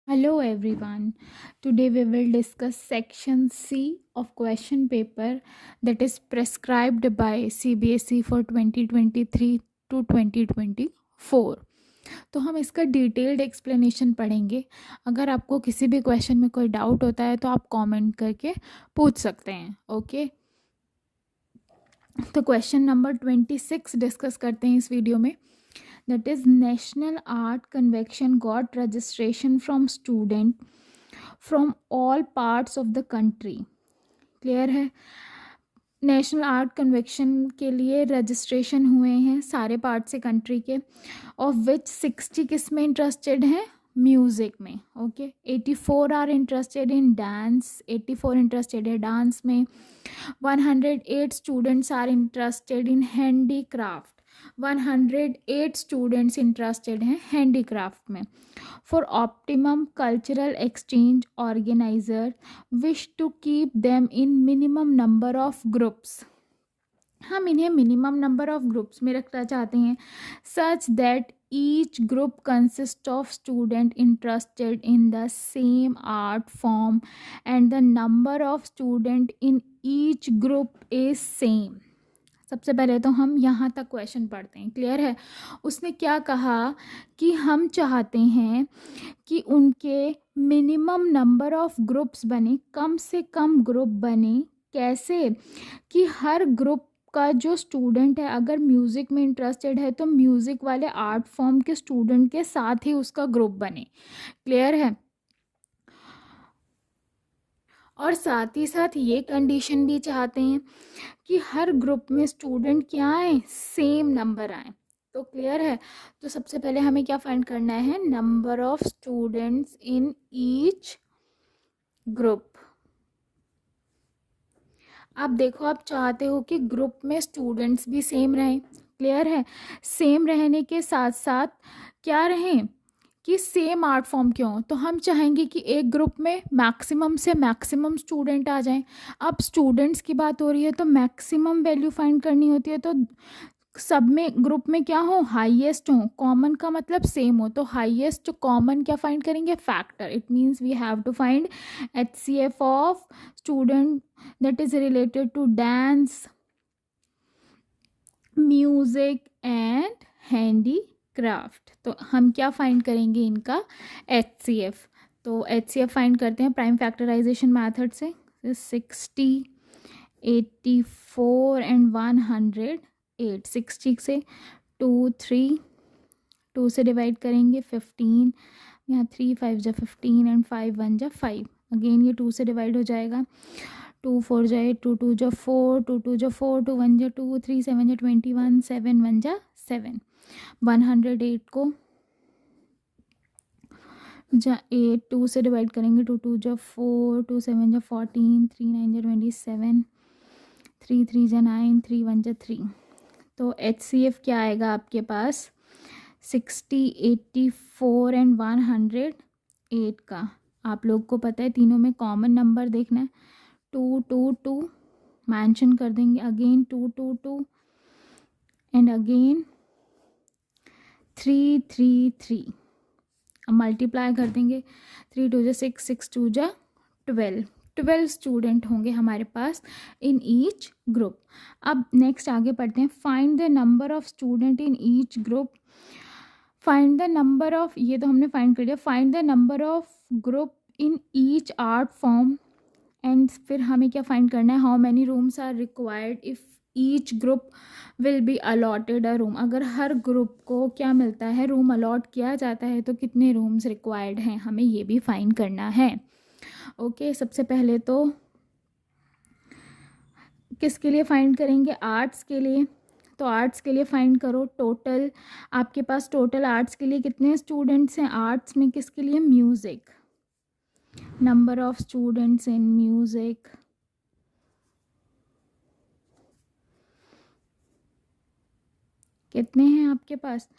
Hello everyone. Today we will discuss section C of question paper that is prescribed by CBSE for 2023 to 2024. तो हम इसका detailed explanation पढ़ेंगे। अगर आपको किसी भी क्वेश्चन में कोई डाउट होता है तो आप कमेंट करके पूछ सकते हैं। ओके, तो क्वेश्चन नंबर 26 डिस्कस करते हैं इस वीडियो में। That is, National Art Convention got registration from student from all parts of the country. Clear है? नेशनल आर्ट कन्वेक्शन के लिए रजिस्ट्रेशन हुए हैं सारे पार्ट से कंट्री के, ऑफ विच 60 किस में इंटरेस्टेड हैं? म्यूज़िक में। Okay, 84 are interested in dance, 84 interested है डांस में। 108 students are interested in handicraft, 108 students interested हैं हैंडीक्राफ्ट में। For optimum cultural exchange organizer wish to keep them in minimum number of groups, हम इन्हें minimum number of groups में रखना चाहते हैं, such that each group consist of student interested in the sem art form and the number of student in each group is same. सबसे पहले तो हम यहाँ तक क्वेश्चन पढ़ते हैं। क्लियर है? उसने क्या कहा कि हम चाहते हैं कि उनके मिनिमम नंबर ऑफ ग्रुप्स बने, कम से कम ग्रुप बने। कैसे? कि हर ग्रुप का जो स्टूडेंट है अगर म्यूज़िक में इंटरेस्टेड है तो म्यूज़िक वाले आर्ट फॉर्म के स्टूडेंट के साथ ही उसका ग्रुप बने। क्लियर है? और साथ ही साथ ये कंडीशन भी चाहते हैं कि हर ग्रुप में स्टूडेंट क्या आए? सेम नंबर आए। तो क्लियर है? तो सबसे पहले हमें क्या फाइंड करना है? Number of students in each group. आप देखो, आप चाहते हो कि ग्रुप में स्टूडेंट्स भी सेम रहें। क्लियर है? सेम रहने के साथ साथ क्या रहें कि सेम आर्ट फॉर्म क्यों हो, तो हम चाहेंगे कि एक ग्रुप में मैक्सिमम से मैक्सिमम स्टूडेंट आ जाएं। अब स्टूडेंट्स की बात हो रही है तो मैक्सिमम वैल्यू फाइंड करनी होती है, तो सब में ग्रुप में क्या हो? हाईएस्ट हो। कॉमन का मतलब सेम हो, तो हाईएस्ट कॉमन क्या फाइंड करेंगे? Factor. It means we have to find HCF of student that is related to dance, music and handicraft। तो हम क्या फाइंड करेंगे? इनका HCF। तो HCF फाइंड करते हैं प्राइम फैक्टराइजेशन मेथड से। 60, 84 एंड 108। 60 से 2 3 2 से डिवाइड करेंगे, 15, यहाँ 3 5 जा 15 एंड 5 1 जा 5। अगेन ये 2 से डिवाइड हो जाएगा, 2 4 जा 8, 2 2 जा 4, 2 2 जा 4, 2 1 जा 2, 3 7 जा 21, 7 1 जा 7। 108 को जा 8 2 से डिवाइड करेंगे, 2 2 जा 4, 2 7 जा 14, 3 9 जा 27, 3 3 जा 9, 3 1 जा 3। तो HCF क्या आएगा आपके पास? 60, 84 एंड 108 का। आप लोग को पता है तीनों में कॉमन नंबर देखना है। 2 2 2 मेंशन कर देंगे, अगेन 2 2 2 एंड अगेन 3 3 3। अब मल्टीप्लाई कर देंगे, 3 2 जा 6, 6 2 जा 12। 12 स्टूडेंट होंगे हमारे पास इन ईच ग्रुप। अब नेक्स्ट आगे पढ़ते हैं। Find the number of student in each group. Find the number of, ये तो हमने फाइंड कर लिया। Find the number of group in each art form and फिर हमें क्या फाइंड करना है? How many rooms are required if each group will be allotted a room. अगर हर ग्रुप को क्या मिलता है? रूम अलॉट किया जाता है, तो कितने रूम्स रिक्वायर्ड हैं, हमें ये भी फाइंड करना है। ओके, सबसे पहले तो किसके लिए फाइंड करेंगे? आर्ट्स के लिए। तो आर्ट्स के लिए फाइंड करो टोटल। आपके पास टोटल आर्ट्स के लिए कितने स्टूडेंट्स हैं? आर्ट्स में किसके लिए? Music. Number of students in music, कितने हैं आपके पास?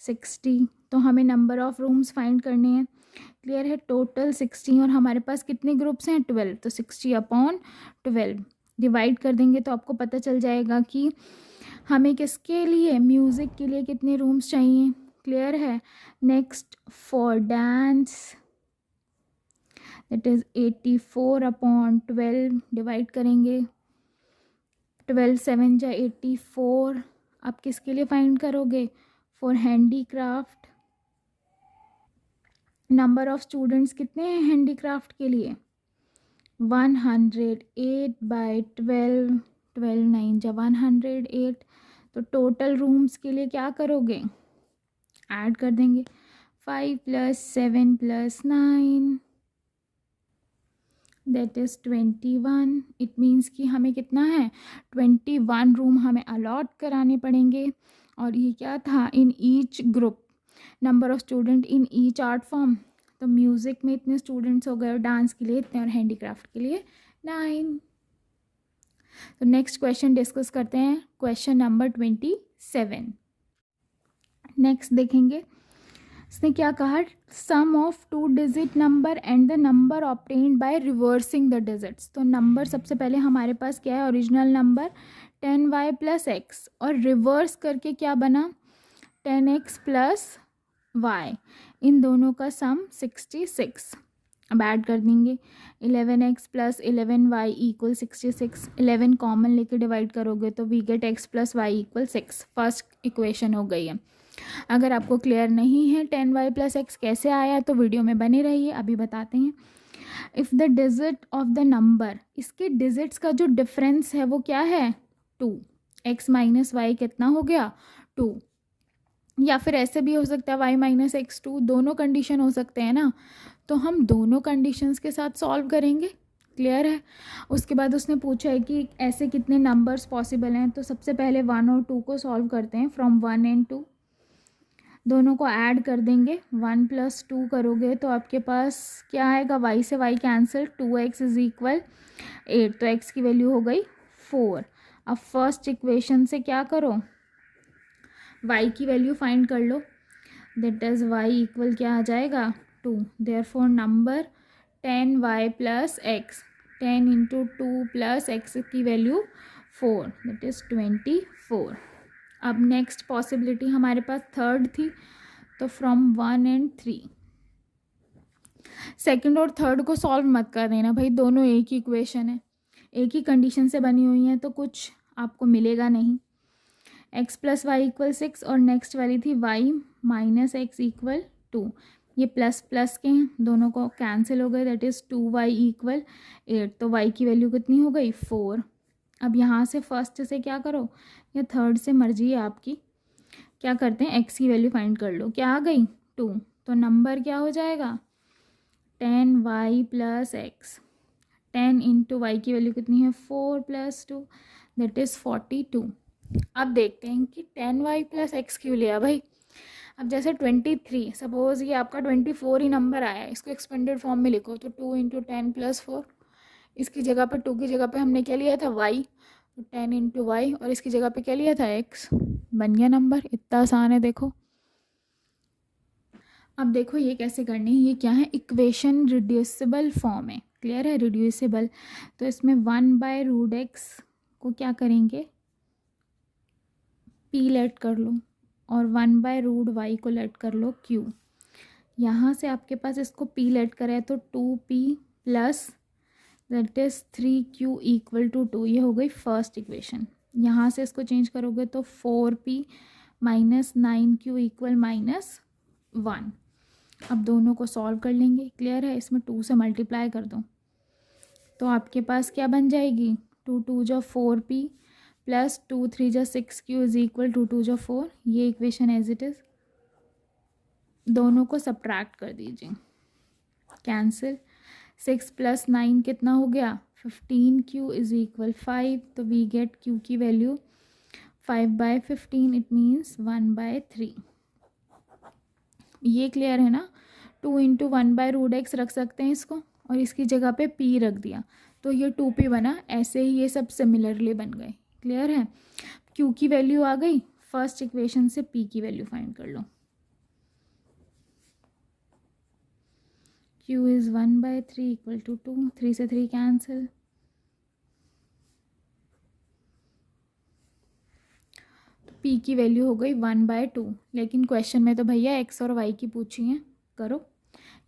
60। तो हमें नंबर ऑफ रूम्स फाइंड करने हैं। क्लियर है? टोटल 60 और हमारे पास कितने ग्रुप्स हैं? 12। तो 60/12 डिवाइड कर देंगे तो आपको पता चल जाएगा कि हमें किसके लिए? म्यूज़िक के लिए कितने रूम्स चाहिए। क्लियर है? Next for dance that is 84/12 divide करेंगे। 12 7 जा 84। आप किसके लिए फाइंड करोगे? For handicraft. Number of students कितने हैं हैंडीक्राफ्ट के लिए? 108/12। 12 9 जा 108। तो टोटल रूम्स के लिए क्या करोगे? ऐड कर देंगे। 5 + 7 + 9 दैट इज़ 21। इट मीन्स कि हमें कितना है? 21 रूम हमें अलॉट कराने पड़ेंगे। और ये क्या था? इन each group, number of student in each art form. तो म्यूज़िक में इतने स्टूडेंट्स हो गए, और डांस के लिए इतने, और हैंडीक्राफ्ट के लिए 9। तो नेक्स्ट क्वेश्चन डिस्कस करते हैं, क्वेश्चन नंबर 27। नेक्स्ट देखेंगे इसने क्या कहा? Sum of 2 digit number and the number obtained by reversing the digits. तो नंबर सबसे पहले हमारे पास क्या है? ओरिजिनल नंबर 10y + x, और रिवर्स करके क्या बना? 10x + y। इन दोनों का सम 66। अब ऐड कर देंगे। 11x + 11y = 66। 11 कॉमन लेके डिवाइड करोगे तो we get x + y = 6। First equation हो गई है। अगर आपको क्लियर नहीं है 10y + x कैसे आया तो वीडियो में बने रहिए, अभी बताते हैं। If the digit of the number, इसके डिजिट्स का जो डिफरेंस है वो क्या है? 2। x - y कितना हो गया? 2। या फिर ऐसे भी हो सकता है y - x 2, दोनों कंडीशन हो सकते हैं ना। तो हम दोनों कंडीशंस के साथ सॉल्व करेंगे। क्लियर है? उसके बाद उसने पूछा है कि ऐसे कितने नंबर्स पॉसिबल हैं। तो सबसे पहले 1 और 2 को सॉल्व करते हैं। फ्रॉम 1 and 2 दोनों को ऐड कर देंगे। 1 + 2 करोगे तो आपके पास क्या आएगा? y से y कैंसिल, 2x = 8। तो x की वैल्यू हो गई 4। अब फर्स्ट इक्वेशन से क्या करो? y की वैल्यू फाइंड कर लो। दैट इज y = क्या आ जाएगा? 2। Therefore number 10y + x, 10 × 2 + x की वैल्यू 4, दैट इज़ 24। अब नेक्स्ट पॉसिबिलिटी हमारे पास थर्ड थी, तो फ्रॉम 1 and 3। सेकंड और थर्ड को सॉल्व मत कर देना भाई, दोनों एक ही इक्वेशन है, एक ही कंडीशन से बनी हुई हैं, तो कुछ आपको मिलेगा नहीं। x + y = 6, और नेक्स्ट वाली थी y - x = 2। ये प्लस प्लस के हैं, दोनों को कैंसिल हो गए, दैट इज़ 2y = 8। तो y की वैल्यू कितनी हो गई? 4। अब यहाँ से फर्स्ट से क्या करो, या थर्ड से, मर्जी है आपकी। क्या करते हैं? x की वैल्यू फाइंड कर लो। क्या आ गई? 2। तो नंबर क्या हो जाएगा? 10y + x। 10 × y की वैल्यू कितनी है? 4 + 2, दैट इज़ 42। अब देखते हैं कि 10y + x क्यों लिया भाई। अब जैसे 23, सपोज ये आपका 24 ही नंबर आया है, इसको एक्सपेंडेड फॉर्म में लिखो तो 2 × 10 + 4। इसकी जगह पर 2 की जगह पे हमने क्या लिया था? y। तो 10 × y, और इसकी जगह पे क्या लिया था? x। बन गया नंबर। इतना आसान है, देखो। अब देखो ये कैसे करनी है। ये क्या है? इक्वेशन रिड्यूसिबल फॉर्म है। क्लियर है? रिड्यूसिबल। तो इसमें 1/√x को क्या करेंगे? p लेट कर लो, और 1/√y को लेट कर लो q। यहाँ से आपके पास इसको p लेट करा है तो 2p + दैट इज़ 3q = 2। ये हो गई फर्स्ट इक्वेशन। यहाँ से इसको चेंज करोगे तो 4p - 9q = -1। अब दोनों को सॉल्व कर लेंगे। क्लियर है? इसमें 2 से मल्टीप्लाई कर दो तो आपके पास क्या बन जाएगी? 2 × 2 = 4p + 2 × 3 = 6q = 2 × 2 = 4। ये इक्वेशन एज इट इज़। दोनों को सब्ट्रैक्ट कर दीजिए, कैंसिल। 6 + 9 कितना हो गया? 15q = 5। तो वी गेट q की वैल्यू 5/15, इट मीन्स 1/3। ये क्लियर है ना? 2 × 1/√x रख सकते हैं इसको, और इसकी जगह पे p रख दिया तो ये 2p बना। ऐसे ही ये सब सिमिलरली बन गए। क्लियर है? q की वैल्यू आ गई। फर्स्ट इक्वेशन से p की वैल्यू फाइंड कर लो। q is 1/3 = 2। 3 से 3 कैंसिल। p की वैल्यू हो गई 1/2। लेकिन क्वेश्चन में तो भैया x और y की पूछी है। करो,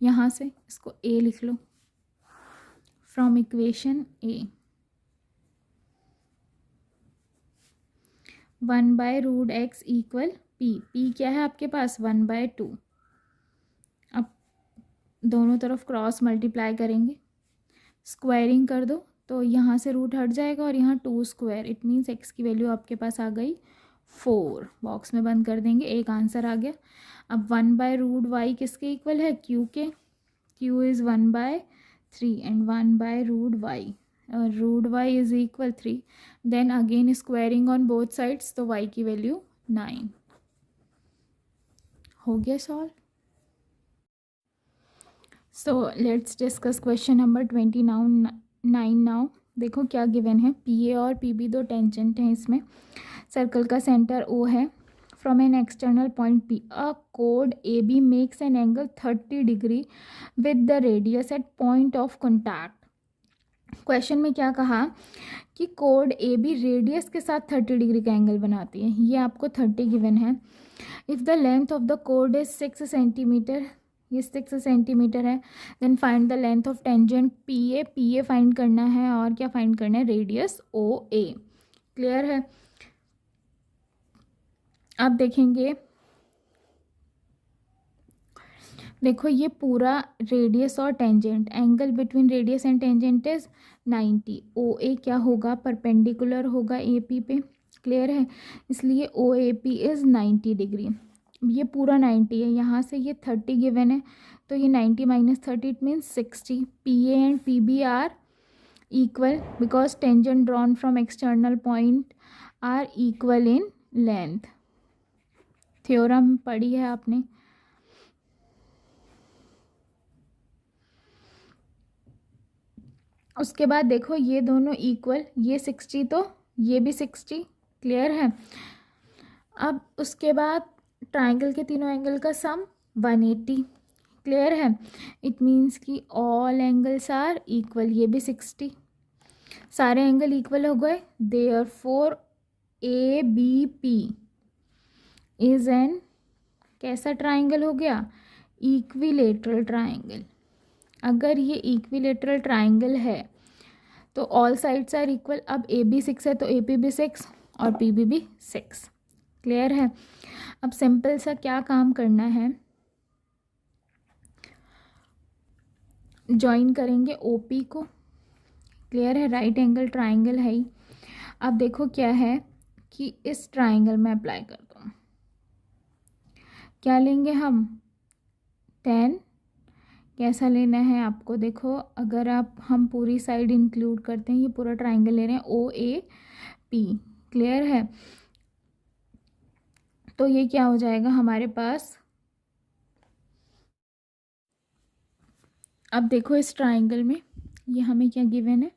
यहाँ से इसको a लिख लो। From equation A 1/√x equal p क्या है आपके पास 1/2। अब दोनों तरफ क्रॉस मल्टीप्लाई करेंगे, स्क्वायरिंग कर दो तो यहाँ से रूट हट जाएगा और यहाँ 2 स्क्वायर, इट मीन्स x की वैल्यू आपके पास आ गई 4। बॉक्स में बंद कर देंगे, एक आंसर आ गया। अब 1/√y किसके इक्वल है, q के। q is 1/3 and 1/√y, √y is equal 3। Then again squaring on both sides, तो y की वैल्यू 9 हो गया solve. So let's discuss question number 29 now. देखो क्या गिवन है, पी ए और पी बी दो टेंजेंट हैं इसमें। सर्कल का सेंटर ओ है। From an external point P a कोड A B makes an angle 30 degree with the radius at point of contact. Question में क्या कहा कि कोड ए बी रेडियस के साथ 30 डिग्री का एंगल बनाती है, ये आपको 30 गिवन है। If the length of the कोड इज 6 सेंटीमीटर, ये 6 सेंटीमीटर है, then find the length of tangent P A find करना है और क्या फाइंड करना है, रेडियस ओ ए। क्लियर है। अब देखेंगे, देखो ये पूरा रेडियस और tangent, angle between radius and tangent is 90। ओ ए क्या होगा, परपेंडिकुलर होगा ए पी पे। क्लियर है, इसलिए ओ ए पी इज़ 90 डिग्री। ये पूरा 90 है, यहाँ से ये 30 गिवन है, तो ये 90 minus 30 it means 60। P A and P B are equal because tangent drawn from external point are equal in length. Theorem पढ़ी है आपने। उसके बाद देखो ये दोनों इक्वल, ये 60 तो ये भी 60। क्लियर है। अब उसके बाद ट्राइंगल के तीनों एंगल का सम 180। क्लियर है, इट मीन्स कि ऑल एंगल्स आर इक्वल, ये भी 60, सारे एंगल इक्वल हो गए। Therefore A B P is an कैसा ट्राइंगल हो गया, इक्विलेटरल ट्राइंगल। अगर ये इक्विलेटरल ट्राइंगल है तो ऑल साइड्स आर इक्वल। अब ए बी 6 है तो ए पी भी 6 और पी बी भी 6। क्लियर है। अब सिंपल सा क्या काम करना है, ज्वाइन करेंगे ओ पी को। क्लियर है, राइट एंगल ट्राइंगल है ही। अब देखो क्या है कि इस ट्राइंगल में अप्लाई कर दो, क्या लेंगे हम 10। कैसा लेना है आपको, देखो अगर हम पूरी साइड इंक्लूड करते हैं, ये पूरा ट्राइंगल ले रहे हैं ओ ए पी। क्लियर है, तो ये क्या हो जाएगा हमारे पास। अब देखो इस ट्राइंगल में ये हमें क्या गिवन है,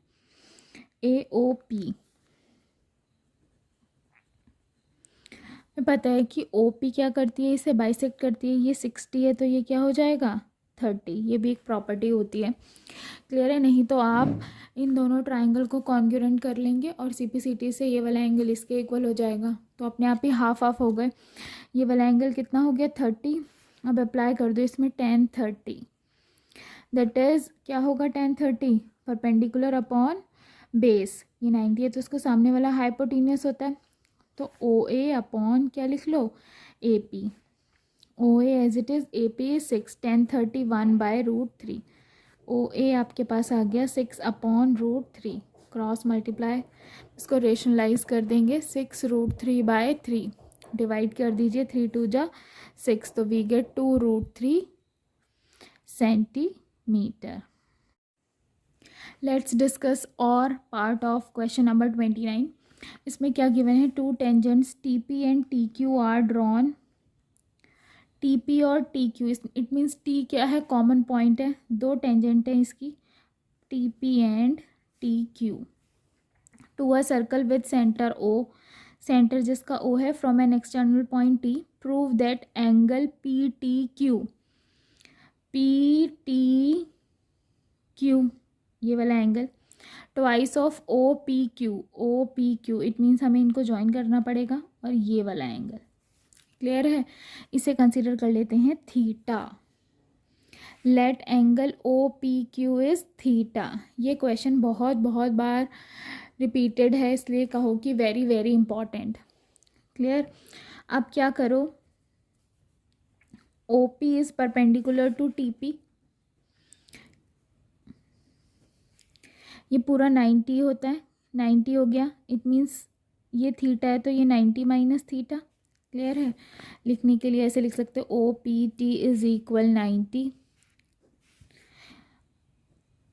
ए ओ पी। पता है कि ओ पी क्या करती है, इसे बाइसेक्ट करती है। ये 60 है तो ये क्या हो जाएगा 30, ये भी एक प्रॉपर्टी होती है। क्लियर है, नहीं तो आप इन दोनों ट्राइंगल को कॉन्ग्रुएंट कर लेंगे और सीपीसीटी से ये वाला एंगल इसके इक्वल हो जाएगा, तो अपने आप ही हाफ हाफ हो गए। ये वाला एंगल कितना हो गया 30। अब अप्लाई कर दो इसमें tan 30, दैट इज क्या होगा tan 30 परपेंडिकुलर अपॉन बेस। ये 90 है तो उसको सामने वाला हाइपोटेन्यूस होता है, तो ओ ए अपॉन क्या लिख लो A P. O A as it is, A P is 6, tan 30 1/√3। O A आपके पास आ गया 6 अपॉन √3। क्रॉस मल्टीप्लाई, इसको रेशनलाइज कर देंगे, 6√3/3 डिवाइड कर दीजिए, 3 2 जा 6, तो we get 2√3 centimetre. Let's discuss और पार्ट ऑफ क्वेश्चन नंबर 29। इसमें क्या गिवन है, 2 tangents T P and T Q R drawn. T P और T Q, it means T क्या है, कॉमन पॉइंट है, दो टेंजेंट है इसकी, T P and T Q, to a circle with centre O. Centre जिसका O है, from an external point T, prove that angle P T Q ये वाला angle twice of O P Q, it means हमें इनको join करना पड़ेगा, और ये वाला एंगल। क्लियर है, इसे कंसीडर कर लेते हैं theta. Let angle O P Q is theta. ये क्वेश्चन बहुत बहुत बार रिपीटेड है, इसलिए कहो कि वेरी वेरी इंपॉर्टेंट। क्लियर। अब क्या करो, O P is perpendicular to T P, ये पूरा 90 होता है, 90 हो गया, इट मीन्स ये थीटा है तो ये 90 माइनस थीटा। क्लियर है। लिखने के लिए ऐसे लिख सकते हो, O P T is equal 90,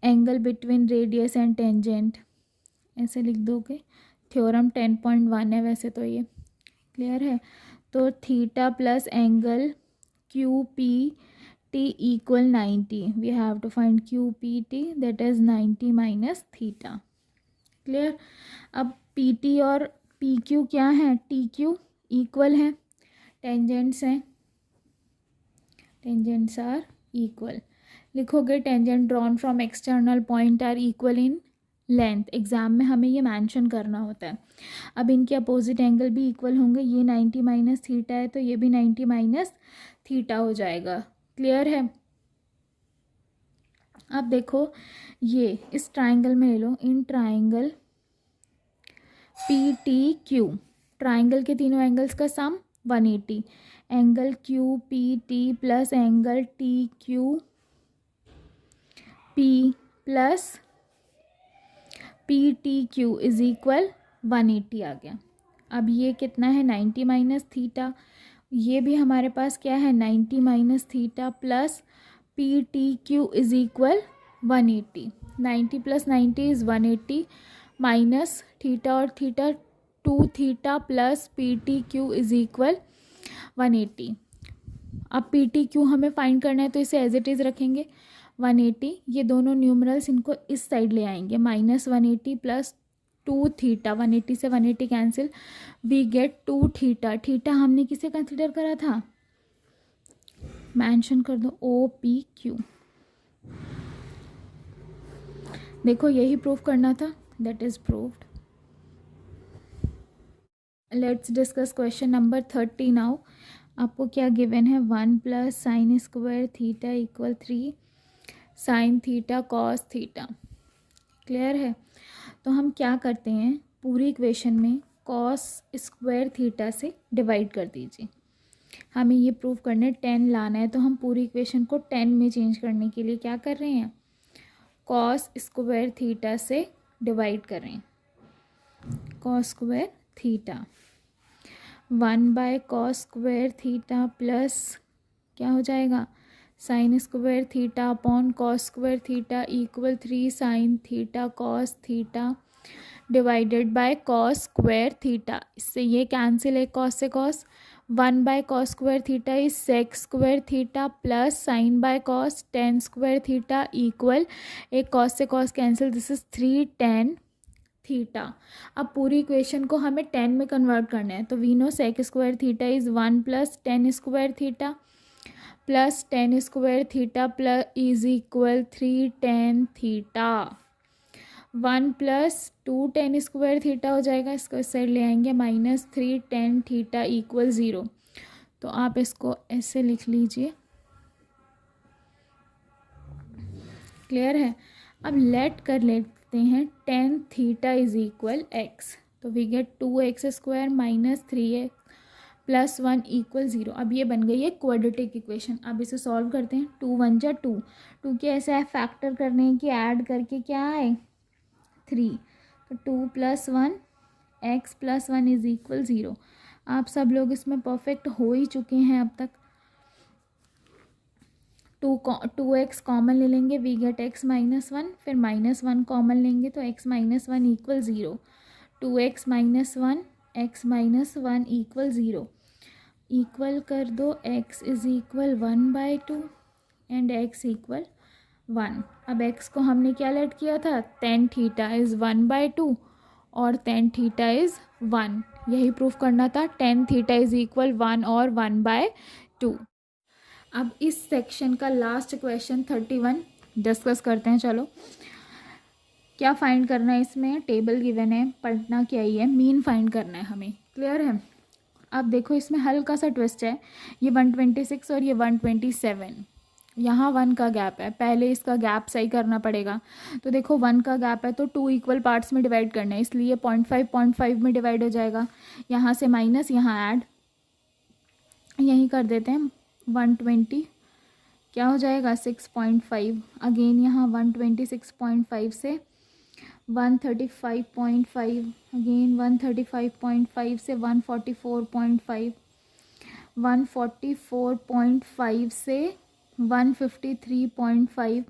angle between radius and tangent, ऐसे लिख दोगे। थ्योरम 10.1 है वैसे तो ये। क्लियर है। तो theta plus angle Q P T equal 90, we have to find Q P T, that is 90 minus theta. Clear. अब पी टी और पी क्यू क्या है, टी क्यू इक्वल है, टेंजेंट्स हैं, टेंजेंट्स आर इक्वल। लिखोगे tangent drawn from external point are equal in length, exam में हमें ये मेंशन करना होता है। अब इनके अपोजिट एंगल भी इक्वल होंगे, ये 90 माइनस थीटा है तो ये भी 90 माइनस थीटा हो जाएगा। क्लियर है। अब देखो ये इस ट्राइंगल में ले लो, in triangle P T Q, triangle के तीनों एंगल्स का sum 180, angle Q P T plus angle T Q P plus P T Q is equal 180 आ गया। अब ये कितना है, 90 माइनस थीटा, ये भी हमारे पास क्या है, 90 minus theta plus P T Q is equal 180, 90 plus 90 is 180 minus theta और theta 2 theta plus P T Q is equal 180। अब पी टी क्यू हमें फाइंड करना है तो इसे एज इट इज़ रखेंगे 180, ये दोनों न्यूमरल्स इनको इस साइड ले आएंगे, माइनस 180 प्लस 2 थीटा, 180 से 180 cancel, we get 2 theta. Theta हमने किसे कंसिडर करा था, मेंशन कर दो, ओ पी क्यू। देखो यही प्रूफ करना था, that is proved. Let's discuss question number 30 now. आपको क्या गिवन है, 1 plus sign square theta equal 3 sine theta cos theta. Clear है। तो हम क्या करते हैं, पूरी इक्वेशन में कॉस स्क्वायर थीटा से डिवाइड कर दीजिए। हमें ये प्रूव करने 10 लाना है, तो हम पूरी इक्वेशन को 10 में चेंज करने के लिए क्या कर रहे हैं, कॉस स्क्वायर थीटा से डिवाइड कर रहे हैं। Cos square theta 1 by cos square theta plus क्या हो जाएगा, sine square theta upon cos square theta equal 3 sine theta cos theta divided by cos square theta. इससे ये कैंसिल है, कॉस से cos, 1 by cos square theta is sec square theta plus sine by cos tan square theta equal, एक cos से cos cancel, this is 3 tan theta. अब पूरी equation को हमें 10 में कन्वर्ट करना है, तो we know sec square theta is 1 plus tan square theta plus tan square theta plus is equal 3 tan theta. 1 plus 2 tan square theta हो जाएगा, इसको इस साइड ले आएंगे, माइनस 3 tan थीटा इक्वल 0। तो आप इसको ऐसे लिख लीजिए। क्लियर है। अब लेट कर लेते हैं tan theta is equal x, तो we get 2x square minus 3x plus 1 equal 0। अब ये बन गई है क्वाड्रेटिक इक्वेशन। अब इसे सॉल्व करते हैं, 2 1 जा 2, 2 के ऐसे है फैक्टर करने हैं कि ऐड करके क्या आए 3, तो 2 plus 1 x plus 1 is equal 0। आप सब लोग इसमें परफेक्ट हो ही चुके हैं अब तक। 2x कॉमन ले लेंगे, वी गेट x माइनस 1, फिर माइनस 1 कॉमन लेंगे तो x minus 1 equal 0, 2x minus 1 x minus 1 equal 0, equal कर दो x is equal 1 by 2 and x equal 1। अब x को हमने क्या लेट किया था, tan थीटा इज़ 1 बाई 2 और tan थीटा इज़ 1, यही प्रूफ करना था, tan थीटा इज़ इक्वल 1 और 1 बाय 2। अब इस सेक्शन का लास्ट क्वेश्चन 31 डिस्कस करते हैं। चलो क्या फाइंड करना है, इसमें टेबल गिवन है, पढ़ना क्या ही है, मीन फाइंड करना है हमें। क्लियर है। अब देखो इसमें हल्का सा ट्विस्ट है, ये 126 और ये 127, यहाँ 1 का गैप है, पहले इसका गैप सही करना पड़ेगा। तो देखो 1 का गैप है तो 2 इक्वल पार्ट्स में डिवाइड करना है, इसलिए 0.5 में डिवाइड हो जाएगा। यहाँ से माइनस, यहाँ ऐड, यहीं कर देते हैं। 120 क्या हो जाएगा 6.5। अगेन यहाँ 126.5 से 135.5, अगेन 135.5 से 144.5, 144.5 से 153.5,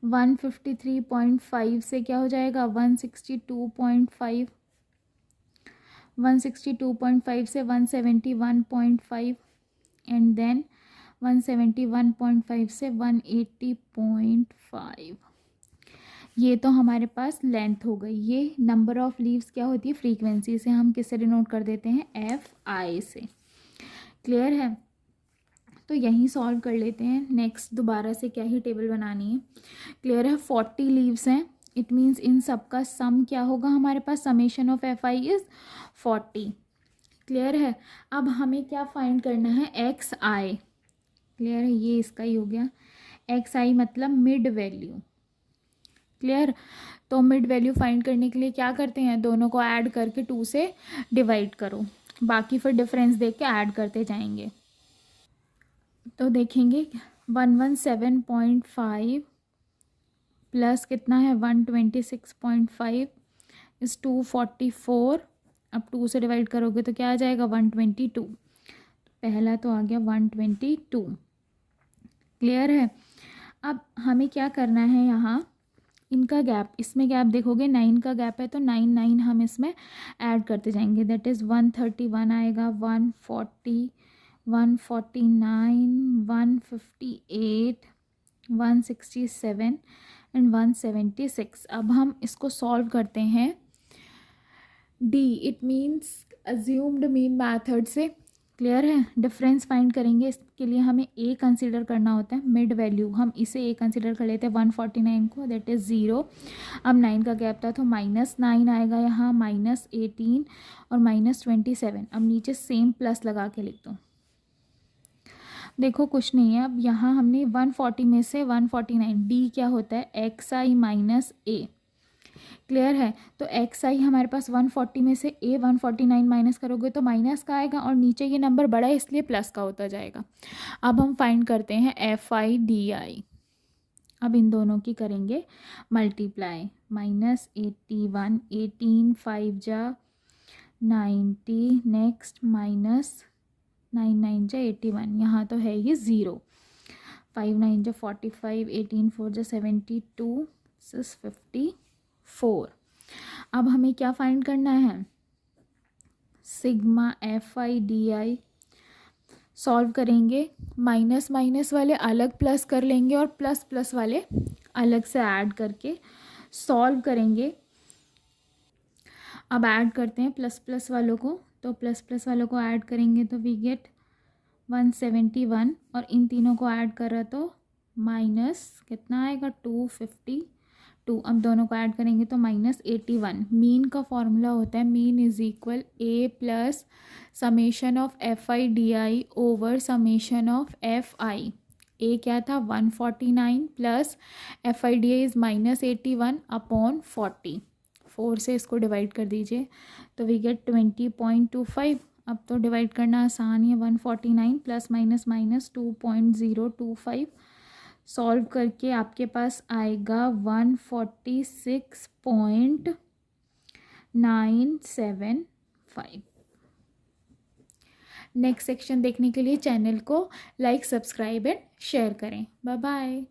153.5 से क्या हो जाएगा 162.5, 162.5 से 171.5 एंड देन 171.5 से 180.5। ये तो हमारे पास लेंथ हो गई। ये नंबर ऑफ लीव्स क्या होती है, फ्रीक्वेंसी से हम किससे डिनोट कर देते हैं, FI से। क्लियर है। तो यहीं सॉल्व कर लेते हैं। नेक्स्ट दोबारा से क्या ही टेबल बनानी है। क्लियर है। 40 लीव्स हैं, इट मीन्स इन सब का सम क्या होगा हमारे पास, summation of FI is 40। Clear है। अब हमें क्या फाइंड करना है, XI। क्लियर है, ये इसका ही हो गया। XI मतलब मिड वैल्यू। क्लियर। तो मिड वैल्यू फाइंड करने के लिए क्या करते हैं, दोनों को ऐड करके 2 से डिवाइड करो, बाकी फिर डिफरेंस देख के ऐड करते जाएंगे। तो देखेंगे 117.5 प्लस कितना है 126.5 इस 244। अब 2 से डिवाइड करोगे तो क्या आ जाएगा 122। पहला तो आ गया 122। क्लियर है। अब हमें क्या करना है, यहाँ इनका गैप, इसमें गैप देखोगे 9 का गैप है तो 9 हम इसमें ऐड करते जाएंगे। दैट इज़ 131 आएगा, 140, 149, 158, 167 एंड 176। अब हम इसको सॉल्व करते हैं D, it means assumed mean method से। क्लियर है। डिफरेंस फाइंड करेंगे, इसके लिए हमें ए कंसीडर करना होता है, मिड वैल्यू। हम इसे ए कंसीडर कर लेते हैं 149 को, दैट इज़ 0। अब 9 का गैप था तो -9 आएगा यहाँ, -18 और -27। अब नीचे सेम प्लस लगा के लिख दो। देखो कुछ नहीं है, अब यहाँ हमने 140 में से 149, डी क्या होता है XI माइनस ए। क्लियर है। तो XI हमारे पास 140 में से A 149 माइनस करोगे तो माइनस का आएगा, और नीचे ये नंबर बड़ा है इसलिए प्लस का होता जाएगा। अब हम फाइंड करते हैं FI DI। अब इन दोनों की करेंगे मल्टीप्लाई, -81, 18 5 जा 90, नेक्स्ट -9 9 जा 81, यहाँ तो है ही 0, 5 9 जा 45, 18 4 जा 72, 54। अब हमें क्या फाइंड करना है, सिग्मा FI DI। सॉल्व करेंगे, माइनस माइनस वाले अलग प्लस कर लेंगे और प्लस प्लस वाले अलग से ऐड करके सॉल्व करेंगे। अब ऐड करते हैं प्लस प्लस वालों को, तो प्लस प्लस वालों को ऐड करेंगे तो वी गेट 171, और इन तीनों को ऐड करा तो माइनस कितना आएगा 252। अब दोनों को ऐड करेंगे तो -81। मीन का फॉर्मूला होता है, mean is equal A plus summation of FI DI over summation of FI। A क्या था 149 plus FI DI is -81 upon 40। 4 से इसको डिवाइड कर दीजिए तो वी गेट 20.25। अब तो डिवाइड करना आसान है, 149 प्लस माइनस माइनस 2.025। सॉल्व करके आपके पास आएगा 146.975। नेक्स्ट सेक्शन देखने के लिए चैनल को लाइक, सब्सक्राइब एंड शेयर करें। Bye bye.